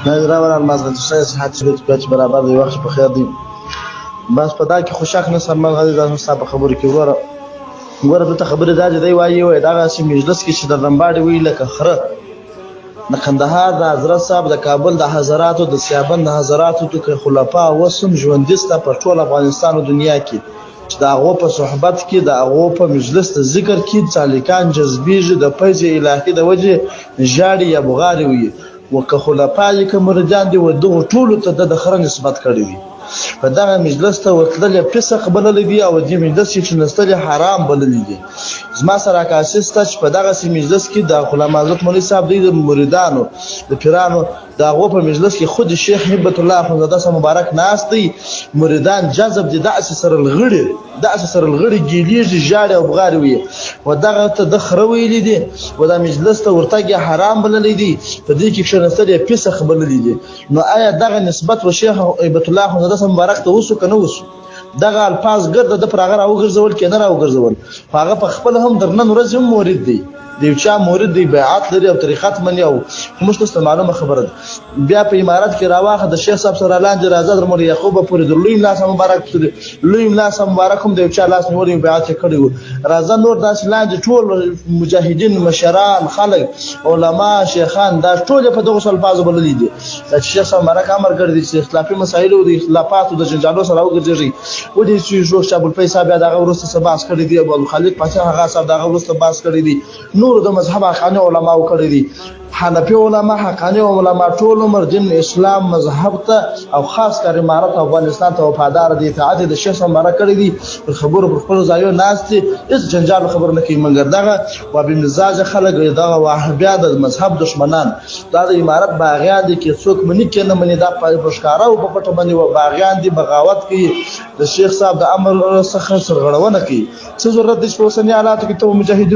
راول المازغه شای صحت شبت پیچ برابر دی وخت په خیر دی بس په دا کې خوشاک نه سم غږی دا صاحب خبرې کې وره ته خبره دا دی وایي دا غاسي مجلس کې چې د رمباړي وی لکه خره د کندهار د حضرت صاحب د کابل د حضراتو د سیابند د حضراتو د خلفا وسم ژوندسته په ټول افغانستان او دنیا کې چې د هغه په صحبت کې د هغه په مجلس ته ذکر کې څالیکان جذبېږي د فیض الهي د وجه جاړي یا بغاري وي وکه خلفای که مریدان دي و دغه ټولو ته د خره نسبت کړی وي په دغه مجلس ته ورتلل فسق بلل دي او د مجلس چې نستل حرام بلل دي زما سره کاسس ته په دغه مجلس کې د علماء حضرت مولوی صاحب د مریدانو د پیرانو دا غو په مجلس کې خود شیخ هبت الله اخوندزاده سم مبارک ناس دي مریدان جذب دي د اساس سره الغړي ګیلیږي جاړي او بغاري وي و دغه ته د خره ویل دي و دا مجلس ته ورتګي حرام بلل دي په دې کې شنستل فسق بلل دي نو آیا دغه نسبت و شیخ هبت الله اخوندزاده سم مبارک ته وسو کنه وسو دغه الفاظ ګرځه د پراغه او ګرځول کې نه راو ګرځول هغه په خپل هم درنن ورځ هم مورید دی دیو چا مورید دی بیعت لري او طریقت منی او موږ ته معلومه خبره بیا په امارات کې راواخه د شیخ صاحب سره لاندې راځه در مولوی یعقوب پورې د لوی لاس مبارک لوی لاس مبارک هم دیو چا لاس نیولې بیعت کړی راځه نور داس لاندې ټول مجاهدین مشران خلک علما شیخان دا ټول په دغه الفاظ بللې دي چې شیخ صاحب مبارک امر کړی چې اختلافي مسایل او د اختلافات او د جنجالو سره وګرځي و دې چې جوړ شابل پیسې بیا دغه ورسته سباس کړی دی ابو خالد پاچا هغه صاحب دغه ورسته باس کړی دی نور د مذهب حقاني علما کړی دي حنفي علما حقاني علما ټول عمر دین اسلام مذهب ته او خاص کر امارت افغانستان ته وفادار دي اطاعت د شیخ مبارک کړی دي خبرو پر خپل ځایو ناس دي هیڅ جنجال خبر نه کوي مګر دغه و به مزاج خلک دغه وهابیت د مذهب دشمنان دا د امارت باغیان دي کې څوک منی کنه منی دا په ښکارا او په پټه باندې و باغیان دي بغاوت کوي د شیخ صاحب د امر څخه سرغړونه کوي څه ضرورت د اوسنی حالاتو کې ته مجاهد